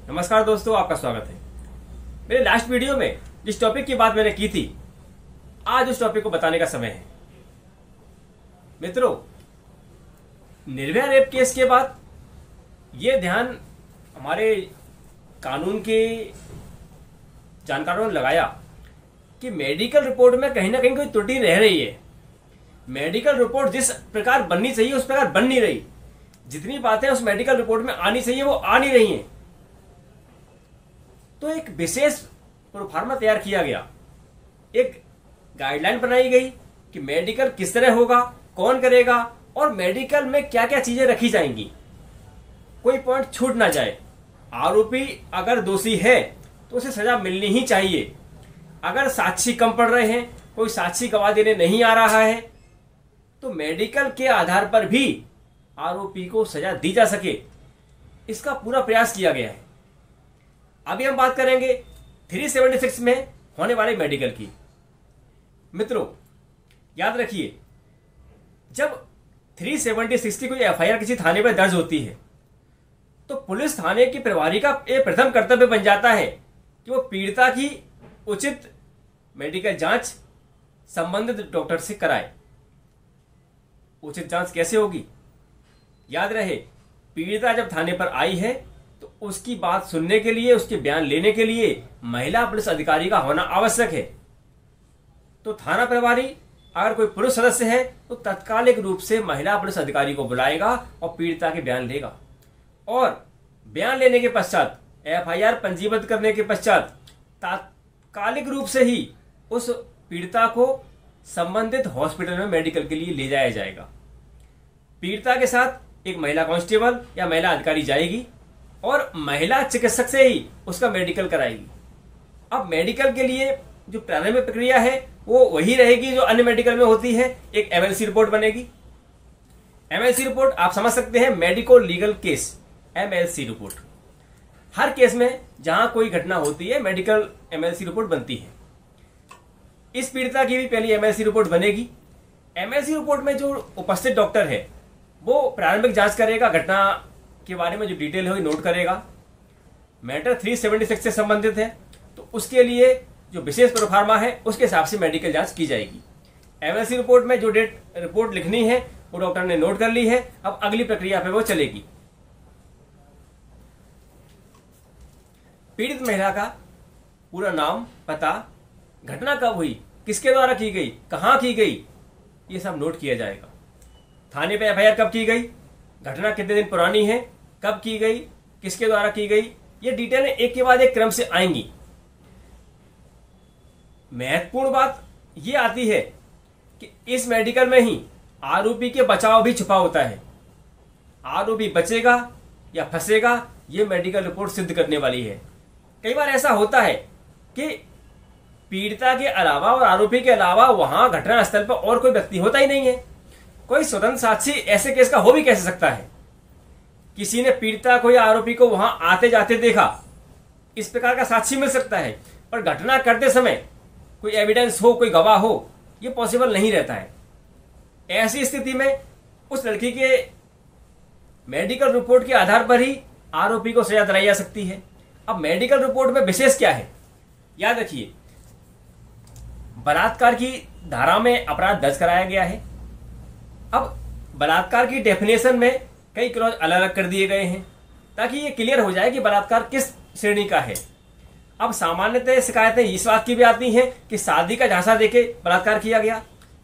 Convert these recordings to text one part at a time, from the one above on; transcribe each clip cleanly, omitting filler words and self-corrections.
नमस्कार दोस्तों, आपका स्वागत है। मेरे लास्ट वीडियो में जिस टॉपिक की बात मैंने की थी, आज उस टॉपिक को बताने का समय है। मित्रों, निर्भया रेप केस के बाद ये ध्यान हमारे कानून के जानकारों ने लगाया कि मेडिकल रिपोर्ट में कहीं ना कहीं कोई त्रुटि रह रही है। मेडिकल रिपोर्ट जिस प्रकार बननी चाहिए उस प्रकार बन नहीं रही। जितनी बातें उस मेडिकल रिपोर्ट में आनी चाहिए वो आ नहीं रही हैं। तो एक विशेष प्रोफार्मा तैयार किया गया, एक गाइडलाइन बनाई गई कि मेडिकल किस तरह होगा, कौन करेगा और मेडिकल में क्या क्या चीजें रखी जाएंगी, कोई पॉइंट छूट ना जाए। आरोपी अगर दोषी है तो उसे सजा मिलनी ही चाहिए। अगर साक्षी कम पड़ रहे हैं, कोई साक्षी गवाह देने नहीं आ रहा है, तो मेडिकल के आधार पर भी आरोपी को सजा दी जा सके, इसका पूरा प्रयास किया गया है। अभी हम बात करेंगे 376 में होने वाले मेडिकल की। मित्रों, याद रखिए, जब 376 की कोई एफआईआर किसी थाने पर दर्ज होती है तो पुलिस थाने की प्रभारी का यह प्रथम कर्तव्य बन जाता है कि वो पीड़िता की उचित मेडिकल जांच संबंधित डॉक्टर से कराए। उचित जांच कैसे होगी? याद रहे, पीड़िता जब थाने पर आई है तो उसकी बात सुनने के लिए, उसके बयान लेने के लिए महिला पुलिस अधिकारी का होना आवश्यक है। तो थाना प्रभारी अगर कोई पुरुष सदस्य है तो तत्कालिक रूप से महिला पुलिस अधिकारी को बुलाएगा और पीड़िता के बयान लेगा, और बयान लेने के पश्चात, एफआईआर पंजीबद्ध करने के पश्चात तात्कालिक रूप से ही उस पीड़िता को संबंधित हॉस्पिटल में मेडिकल के लिए ले जाया जाएगा। पीड़िता के साथ एक महिला कांस्टेबल या महिला अधिकारी जाएगी और महिला चिकित्सक से ही उसका मेडिकल कराएगी। अब मेडिकल के लिए जो प्रारंभिक प्रक्रिया है वो वही रहेगी जो अन्य मेडिकल में होती है। एक एमएलसी रिपोर्ट बनेगी। एमएलसी रिपोर्ट आप समझ सकते हैं, medico legal case, MLC report. हर केस में जहां कोई घटना होती है मेडिकल एमएलसी रिपोर्ट बनती है। इस पीड़िता की भी पहली एमएलसी रिपोर्ट बनेगी। एमएलसी रिपोर्ट में जो उपस्थित डॉक्टर है वो प्रारंभिक जांच करेगा, घटना के बारे में जो डिटेल है नोट करेगा। मैटर 376 से संबंधित है तो उसके लिए जो विशेष प्रोफार्मा है उसके हिसाब से मेडिकल जांच की जाएगी। एमएलसी रिपोर्ट में जो डेट रिपोर्ट लिखनी है वो डॉक्टर ने नोट कर ली है। अब अगली प्रक्रिया पे वो चलेगी। पीड़ित महिला का पूरा नाम, पता, घटना कब हुई, किसके द्वारा की गई, कहां की गई, ये सब नोट किया जाएगा। थाने पे एफआईआर कब की गई, घटना कितने दिन पुरानी है, कब की गई, किसके द्वारा की गई, ये डिटेल एक के बाद एक क्रम से आएंगी। महत्वपूर्ण बात ये आती है कि इस मेडिकल में ही आरोपी के बचाव भी छुपा होता है। आरोपी बचेगा या फंसेगा ये मेडिकल रिपोर्ट सिद्ध करने वाली है। कई बार ऐसा होता है कि पीड़िता के अलावा और आरोपी के अलावा वहां घटनास्थल पर और कोई व्यक्ति होता ही नहीं है। कोई स्वतंत्र साक्षी ऐसे केस का हो भी कैसे सकता है? किसी ने पीड़िता को या आरोपी को वहां आते जाते देखा, इस प्रकार का साक्षी मिल सकता है, पर घटना करते समय कोई एविडेंस हो, कोई गवाह हो, यह पॉसिबल नहीं रहता है। ऐसी स्थिति में उस लड़की के मेडिकल रिपोर्ट के आधार पर ही आरोपी को सजा दिलाई जा सकती है। अब मेडिकल रिपोर्ट में विशेष क्या है? याद रखिए, बलात्कार की धारा में अपराध दर्ज कराया गया है। अब बलात्कार की डेफिनेशन में कई क्लॉज अलग अलग कर दिए गए हैं ताकि ये क्लियर हो जाए कि बलात्कार किस श्रेणी का है। अब सामान्यतः शिकायतें इस बात की भी आती हैं कि शादी का झांसा देके बलात्कार किया गया।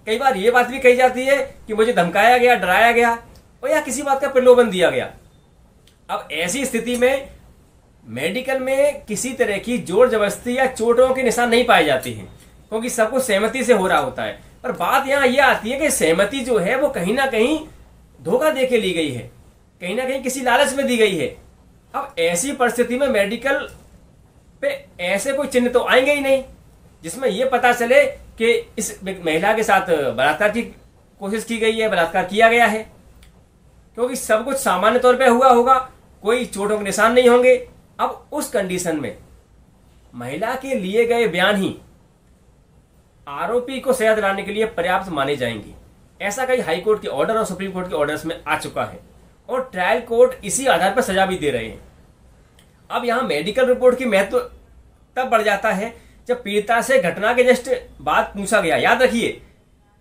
कई बार ये बात भी कही जाती है कि मुझे धमकाया गया, डराया गया और या किसी बात का प्रलोभन दिया गया। अब ऐसी स्थिति में मेडिकल में किसी तरह की जोर जबरदस्ती या चोटों के निशान नहीं पाए जाते हैं, क्योंकि सब कुछ सहमति से हो रहा होता है। पर बात यहाँ यह आती है कि सहमति जो है वो कहीं ना कहीं धोखा दे के ली गई है, कहीं ना कहीं किसी लालच में दी गई है। अब ऐसी परिस्थिति में मेडिकल पे ऐसे कोई चिन्ह तो आएंगे ही नहीं जिसमें यह पता चले कि इस महिला के साथ बलात्कार की कोशिश की गई है, बलात्कार किया गया है, क्योंकि सब कुछ सामान्य तौर पे हुआ होगा, कोई चोटों के निशान नहीं होंगे। अब उस कंडीशन में महिला के लिए गए बयान ही आरोपी को सजा दिलाने के लिए पर्याप्त माने जाएंगे। ऐसा कई हाई कोर्ट के ऑर्डर और सुप्रीम कोर्ट के ऑर्डर्स में आ चुका है और ट्रायल कोर्ट इसी आधार पर सजा भी दे रहे हैं। अब यहाँ मेडिकल रिपोर्ट की महत्व तब बढ़ जाता है जब पीड़िता से घटना के जस्ट बाद पूछा गया। याद रखिए,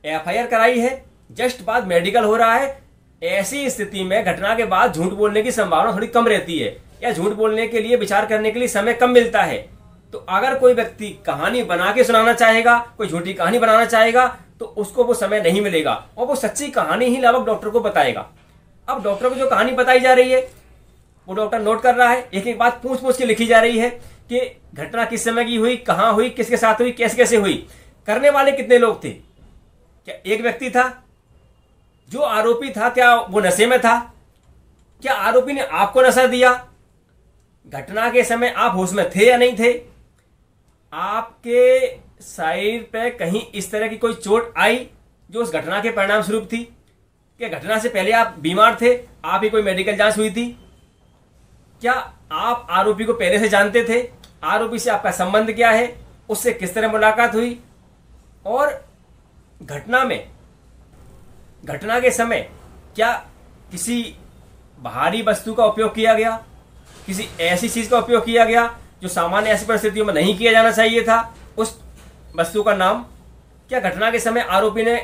एफआईआर कराई है, जस्ट बाद मेडिकल हो रहा है। ऐसी स्थिति में घटना के बाद झूठ बोलने की संभावना थोड़ी कम रहती है, या झूठ बोलने के लिए विचार करने के लिए समय कम मिलता है। तो अगर कोई व्यक्ति कहानी बना के सुनाना चाहेगा, कोई झूठी कहानी बनाना चाहेगा, तो उसको वो समय नहीं मिलेगा और वो सच्ची कहानी ही लाभक डॉक्टर को बताएगा। अब डॉक्टर को जो कहानी बताई जा रही है वो डॉक्टर नोट कर रहा है, एक एक बात पूछ पूछ के लिखी जा रही है कि घटना किस समय की हुई, कहां हुई, किसके साथ हुई, कैसे कैसे हुई, करने वाले कितने लोग थे, क्या एक व्यक्ति था, जो आरोपी था क्या वो नशे में था, क्या आरोपी ने आपको नशा दिया, घटना के समय आप होश में थे या नहीं थे, आपके शरीर पे कहीं इस तरह की कोई चोट आई जो उस घटना के परिणाम स्वरूप थी, क्या घटना से पहले आप बीमार थे, आप ही कोई मेडिकल जांच हुई थी, क्या आप आरोपी को पहले से जानते थे, आरोपी से आपका संबंध क्या है, उससे किस तरह मुलाकात हुई, और घटना के समय क्या किसी बाहरी वस्तु का उपयोग किया गया, किसी ऐसी चीज का उपयोग किया गया जो सामान्य ऐसी परिस्थितियों में नहीं किया जाना चाहिए था, उस वस्तु का नाम, क्या घटना के समय आरोपी ने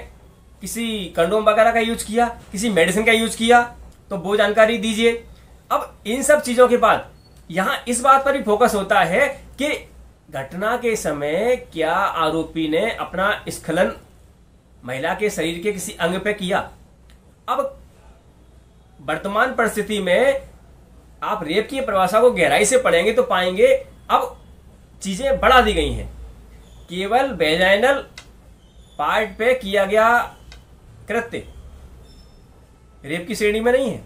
किसी कंडोम वगैरह का यूज किया, किसी मेडिसिन का यूज किया, तो वो जानकारी दीजिए। अब इन सब चीजों के बाद यहां इस बात पर भी फोकस होता है कि घटना के समय क्या आरोपी ने अपना स्खलन महिला के शरीर के किसी अंग पे किया। अब वर्तमान परिस्थिति में आप रेप की परिभाषा को गहराई से पढ़ेंगे तो पाएंगे अब चीजें बढ़ा दी गई हैं। केवल वेजाइनल पार्ट पे किया गया कृत्य रेप की श्रेणी में नहीं है।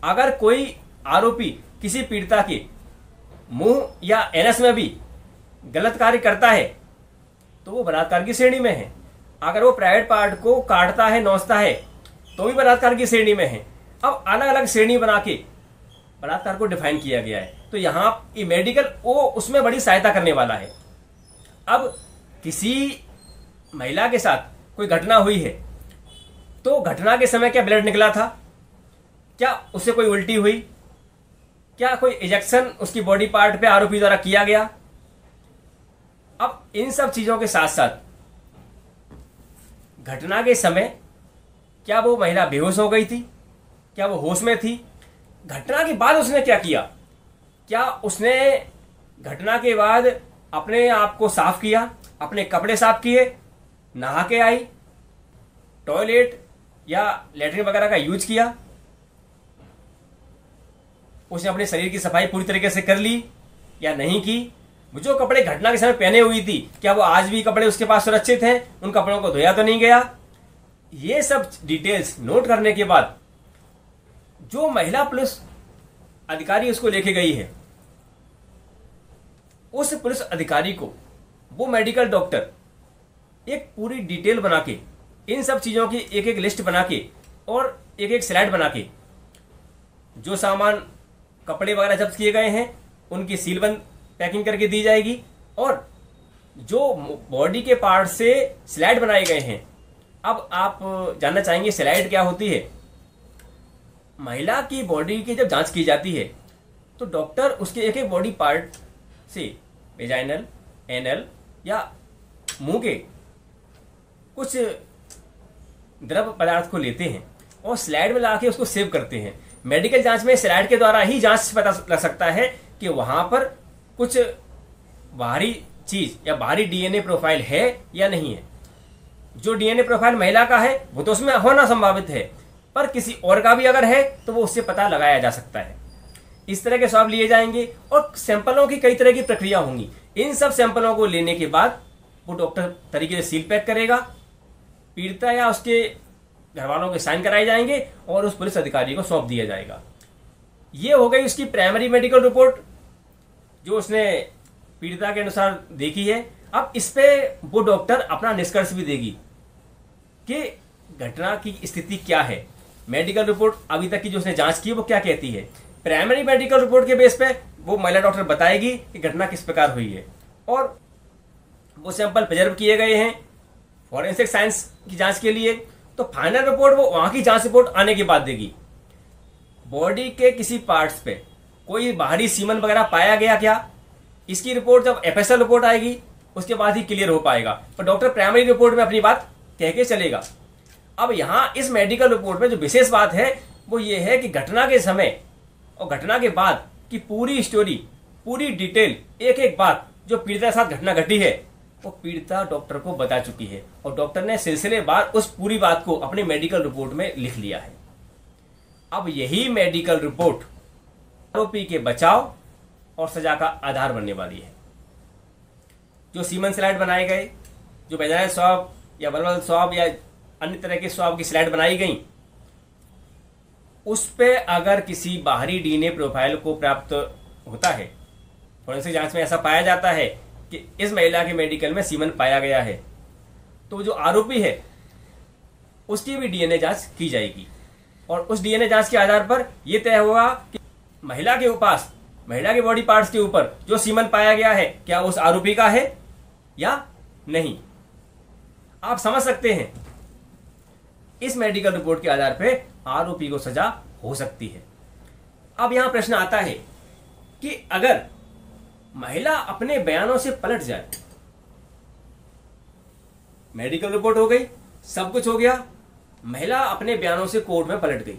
अगर कोई आरोपी किसी पीड़िता के मुंह या एनएस में भी गलत कार्य करता है तो वो बलात्कार की श्रेणी में है। अगर वो प्राइवेट पार्ट को काटता है, नोचता है, तो भी बलात्कार की श्रेणी में है। अब अलग अलग श्रेणी बना के बलात्कार को डिफाइन किया गया है, तो यहाँ ये मेडिकल वो उसमें बड़ी सहायता करने वाला है। अब किसी महिला के साथ कोई घटना हुई है तो घटना के समय क्या ब्लड निकला था, क्या उससे कोई उल्टी हुई, क्या कोई इंजेक्शन उसकी बॉडी पार्ट पे आरोपी द्वारा किया गया। अब इन सब चीजों के साथ साथ घटना के समय क्या वो महिला बेहोश हो गई थी, क्या वो होश में थी, घटना के बाद उसने क्या किया, क्या उसने घटना के बाद अपने आप को साफ किया, अपने कपड़े साफ किए, नहा के आई, टॉयलेट या लेटरिन वगैरह का यूज किया, उसने अपने शरीर की सफाई पूरी तरीके से कर ली या नहीं की, जो कपड़े घटना के समय पहने हुई थी क्या वो आज भी कपड़े उसके पास सुरक्षित हैं, उन कपड़ों को धोया तो नहीं गया। ये सब डिटेल्स नोट करने के बाद जो महिला पुलिस अधिकारी उसको लेके गई है, उस पुलिस अधिकारी को वो मेडिकल डॉक्टर एक पूरी डिटेल बना के, इन सब चीजों की एक एक लिस्ट बना के और एक एक स्लाइड बना के, जो सामान कपड़े वगैरह जब्त किए गए हैं उनकी सीलबंद पैकिंग करके दी जाएगी, और जो बॉडी के पार्ट से स्लाइड बनाए गए हैं। अब आप जानना चाहेंगे स्लाइड क्या होती है। महिला की बॉडी की जब जांच की जाती है तो डॉक्टर उसके एक एक बॉडी पार्ट से वेजाइनल, एनल या मुंह के कुछ द्रव पदार्थ को लेते हैं और स्लाइड में लाके उसको सेव करते हैं। मेडिकल जांच में स्लाइड के द्वारा ही जांच पता लग सकता है कि वहां पर कुछ बाहरी चीज या बाहरी डीएनए प्रोफाइल है या नहीं है। जो डीएनए प्रोफाइल महिला का है वो तो उसमें होना संभावित है, पर किसी और का भी अगर है तो वो उससे पता लगाया जा सकता है। इस तरह के स्वाब लिए जाएंगे और सैंपलों की कई तरह की प्रक्रिया होंगी। इन सब सैंपलों को लेने के बाद वो डॉक्टर तरीके से सील पैक करेगा, पीड़िता या उसके घर वालों के साइन कराए जाएंगे और उस पुलिस अधिकारी को सौंप दिया जाएगा। ये हो गई उसकी प्राइमरी मेडिकल रिपोर्ट जो उसने पीड़िता के अनुसार देखी है। अब इस पे वो डॉक्टर अपना निष्कर्ष भी देगी कि घटना की स्थिति क्या है, मेडिकल रिपोर्ट अभी तक की जो उसने जांच की वो क्या कहती है। प्राइमरी मेडिकल रिपोर्ट के बेस पे वो महिला डॉक्टर बताएगी कि घटना किस प्रकार हुई है, और वो सैंपल प्रिजर्व किए गए हैं फॉरेंसिक साइंस की जांच के लिए। तो फाइनल रिपोर्ट वो वहां की जांच रिपोर्ट आने के बाद देगी। बॉडी के किसी पार्ट्स पे कोई बाहरी सीमन वगैरह पाया गया क्या, इसकी रिपोर्ट जब एफएसएल रिपोर्ट आएगी उसके बाद ही क्लियर हो पाएगा। पर डॉक्टर प्राइमरी रिपोर्ट में अपनी बात कह के चलेगा। अब यहाँ इस मेडिकल रिपोर्ट में जो विशेष बात है वो ये है कि घटना के समय और घटना के बाद की पूरी स्टोरी, पूरी डिटेल, एक एक बात जो पीड़िता के साथ घटना घटी है वो पीड़िता डॉक्टर को बता चुकी है और डॉक्टर ने सिलसिलेवार उस पूरी बात को अपनी मेडिकल रिपोर्ट में लिख लिया है। अब यही मेडिकल रिपोर्ट आरोपी के बचाव और सजा का आधार बनने वाली है। जो सीमन स्लाइड बनाए गए, जो वेजाइनल स्वाब या वल्वल स्वाब या अन्य तरह के स्वाब की स्लाइड बनाई गई, उस पे अगर किसी बाहरी डीएनए प्रोफाइल को प्राप्त होता है, फोरेंसिक जांच में ऐसा पाया जाता है कि इस महिला के मेडिकल में सीमन पाया गया है, तो जो आरोपी है उसकी भी डीएनए जांच की जाएगी और उस डीएनए जांच के आधार पर यह तय होगा कि महिला के पास, महिला के बॉडी पार्ट्स के ऊपर जो सीमन पाया गया है क्या उस आरोपी का है या नहीं। आप समझ सकते हैं इस मेडिकल रिपोर्ट के आधार पर आरोपी को सजा हो सकती है। अब यहां प्रश्न आता है कि अगर महिला अपने बयानों से पलट जाए, मेडिकल रिपोर्ट हो गई, सब कुछ हो गया, महिला अपने बयानों से कोर्ट में पलट गई,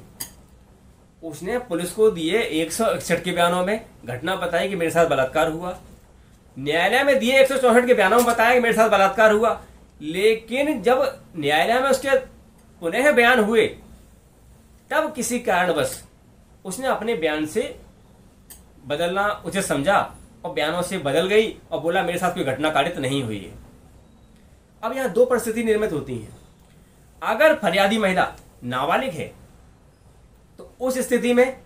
उसने पुलिस को दिए 161 के बयानों में घटना बताई कि मेरे साथ बलात्कार हुआ, न्यायालय में दिए 164 के बयानों में बताया कि मेरे साथ बलात्कार हुआ, लेकिन जब न्यायालय में उसके पुनः बयान हुए तब किसी कारणवश उसने अपने बयान से बदलना उचित समझा और बयानों से बदल गई और बोला मेरे साथ कोई घटना कारित नहीं हुई है। अब यहां दो परिस्थिति निर्मित होती हैं। अगर फरियादी महिला नाबालिग है तो उस स्थिति में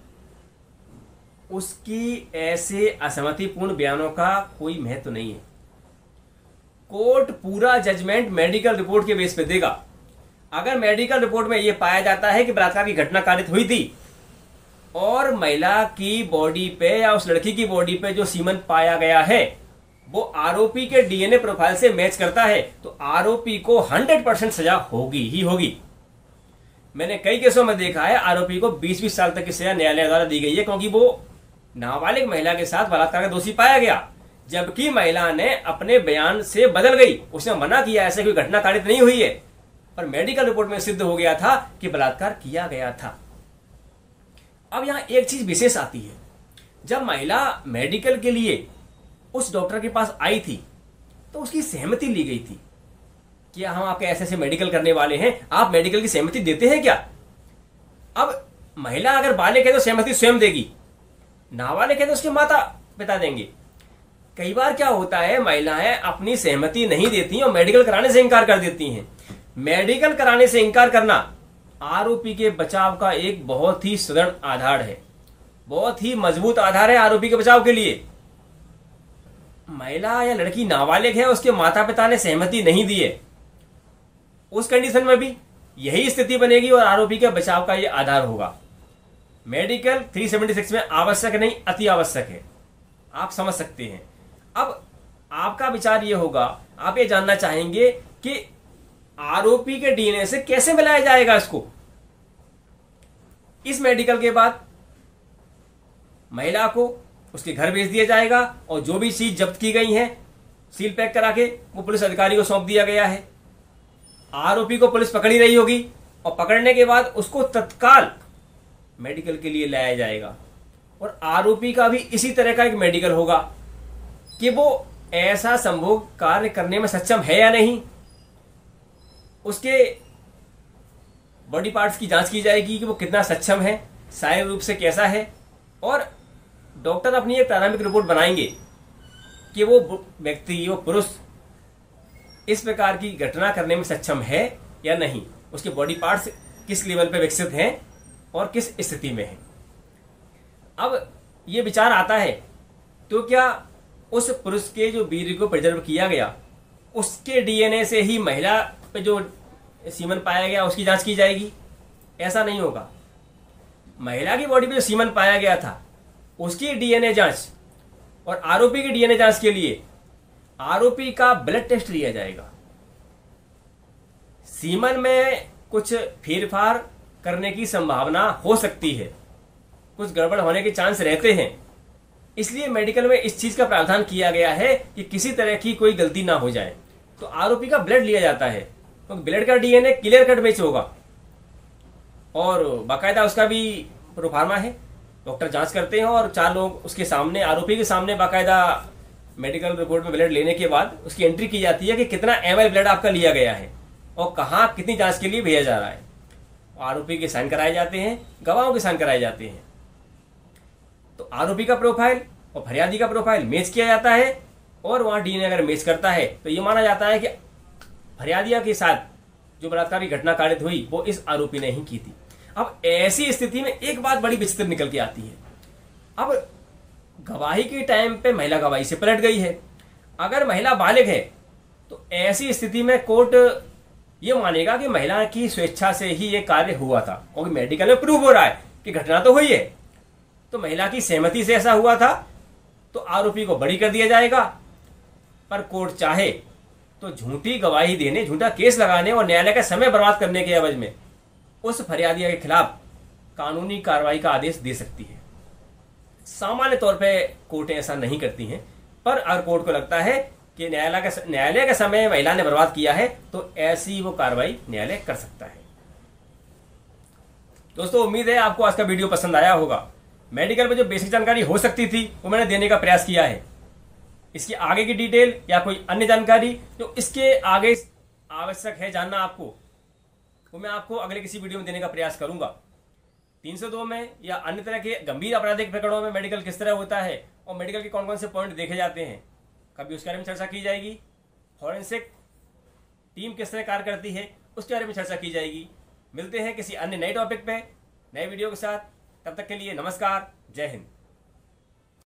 उसकी ऐसे असहमतिपूर्ण बयानों का कोई महत्व नहीं है। कोर्ट पूरा जजमेंट मेडिकल रिपोर्ट के बेस पे देगा। अगर मेडिकल रिपोर्ट में यह पाया जाता है कि बलात्कार की घटना कारित हुई थी और महिला की बॉडी पे या उस लड़की की बॉडी पे जो सीमन पाया गया है वो आरोपी के डीएनए प्रोफाइल से मैच करता है, तो आरोपी को 100% सजा होगी ही होगी। मैंने कई केसों में देखा है आरोपी को 20-20 साल तक की सजा न्यायालय द्वारा दी गई है, क्योंकि वो नाबालिग महिला के साथ बलात्कार का दोषी पाया गया, जबकि महिला ने अपने बयान से बदल गई, उसने मना किया ऐसे कोई घटना कारित नहीं हुई है, पर मेडिकल रिपोर्ट में सिद्ध हो गया था कि बलात्कार किया गया था। अब यहां एक चीज विशेष आती है, जब महिला मेडिकल के लिए उस डॉक्टर के पास आई थी तो उसकी सहमति ली गई थी कि हम आपके ऐसे ऐसे मेडिकल करने वाले हैं, आप मेडिकल की सहमति देते हैं क्या। अब महिला अगर बालिग है तो सहमति स्वयं देगी, नाबालिग है तो उसके माता पिता देंगे। कई बार क्या होता है, महिलाएं अपनी सहमति नहीं देती और मेडिकल कराने से इंकार कर देती हैं। मेडिकल कराने से इंकार करना आरोपी के बचाव का एक बहुत ही सुदृढ़ आधार है, बहुत ही मजबूत आधार है आरोपी के बचाव के लिए। महिला या लड़की नाबालिग है, उसके माता पिता ने सहमति नहीं दी है, उस कंडीशन में भी यही स्थिति बनेगी और आरोपी के बचाव का यह आधार होगा। मेडिकल 376 में आवश्यक नहीं, अति आवश्यक है, आप समझ सकते हैं। अब आपका विचार यह होगा, आप ये जानना चाहेंगे कि आरोपी के डीएनए से कैसे मिलाया जाएगा इसको। इस मेडिकल के बाद महिला को उसके घर भेज दिया जाएगा और जो भी चीज जब्त की गई है सील पैक करा के वो पुलिस अधिकारी को सौंप दिया गया है। आरोपी को पुलिस पकड़ी रही होगी और पकड़ने के बाद उसको तत्काल मेडिकल के लिए लाया जाएगा और आरोपी का भी इसी तरह का एक मेडिकल होगा कि वो ऐसा संभोग कार्य करने में सक्षम है या नहीं। उसके बॉडी पार्ट्स की जांच की जाएगी कि वो कितना सक्षम है, शारीरिक रूप से कैसा है, और डॉक्टर अपनी एक प्रारंभिक रिपोर्ट बनाएंगे कि वो व्यक्ति, वो पुरुष इस प्रकार की घटना करने में सक्षम है या नहीं, उसके बॉडी पार्ट्स किस लेवल पे विकसित हैं और किस स्थिति में है। अब ये विचार आता है तो क्या उस पुरुष के जो वीर्य को प्रिजर्व किया गया उसके डीएनए से ही महिला पे जो सीमन पाया गया उसकी जांच की जाएगी? ऐसा नहीं होगा। महिला की बॉडी पे जो सीमन पाया गया था उसकी डीएनए जांच और आरोपी की डीएनए जांच के लिए आरोपी का ब्लड टेस्ट लिया जाएगा। सीमन में कुछ फेरफार करने की संभावना हो सकती है, कुछ गड़बड़ होने के चांस रहते हैं, इसलिए मेडिकल में इस चीज का प्रावधान किया गया है कि किसी तरह की कोई गलती ना हो जाए। तो आरोपी का ब्लड लिया जाता है, तो ब्लड का डीएनए क्लियर कट मैच होगा और बाकायदा उसका भी प्रोफार्मा है, डॉक्टर जांच करते हैं और 4 लोग उसके सामने, आरोपी के सामने बाकायदा मेडिकल रिपोर्ट में ब्लड लेने के बाद उसकी एंट्री की जाती है कि कितना ml ब्लड आपका लिया गया है और कहाँ कितनी जांच के लिए भेजा जा रहा है। आरोपी के साइन कराए जाते हैं, गवाहों के साइन कराए जाते हैं। तो आरोपी का प्रोफाइल और फरियादी का प्रोफाइल मैच किया जाता है और वहां डीएनए अगर मैच करता है तो ये माना जाता है कि फरियादिया के साथ जो बलात्कार की घटना कारित हुई वो इस आरोपी ने ही की थी। अब ऐसी स्थिति में एक बात बड़ी विचित्र निकल के आती है। अब गवाही के टाइम पे महिला गवाही से पलट गई है। अगर महिला बालिग है तो ऐसी स्थिति में कोर्ट ये मानेगा कि महिला की स्वेच्छा से ही ये कार्य हुआ था, क्योंकि मेडिकल में प्रूव हो रहा है कि घटना तो हुई है, तो महिला की सहमति से ऐसा हुआ था, तो आरोपी को बरी कर दिया जाएगा। पर कोर्ट चाहे तो झूठी गवाही देने, झूठा केस लगाने और न्यायालय का समय बर्बाद करने के एवज में उस फरियादिया के खिलाफ कानूनी कार्रवाई का आदेश दे सकती है। सामान्य तौर पे कोर्टें ऐसा नहीं करती हैं, पर अगर कोर्ट को लगता है कि न्यायालय का समय महिला ने बर्बाद किया है तो ऐसी वो कार्रवाई न्यायालय कर सकता है। दोस्तों, उम्मीद है आपको आज का वीडियो पसंद आया होगा। मेडिकल में जो बेसिक जानकारी हो सकती थी वो मैंने देने का प्रयास किया है। इसकी आगे की डिटेल या कोई अन्य जानकारी जो इसके आगे आवश्यक है जानना आपको, वो मैं आपको अगले किसी वीडियो में देने का प्रयास करूंगा। 302 में या अन्य तरह के गंभीर आपराधिक प्रकरणों में मेडिकल किस तरह होता है और मेडिकल के कौन कौन से पॉइंट देखे जाते हैं, कभी उसके बारे में चर्चा की जाएगी। फॉरेंसिक टीम किस तरह कार्य करती है उसके बारे में चर्चा की जाएगी। मिलते हैं किसी अन्य नए टॉपिक पे, नए वीडियो के साथ। तब तक के लिए नमस्कार, जय हिंद।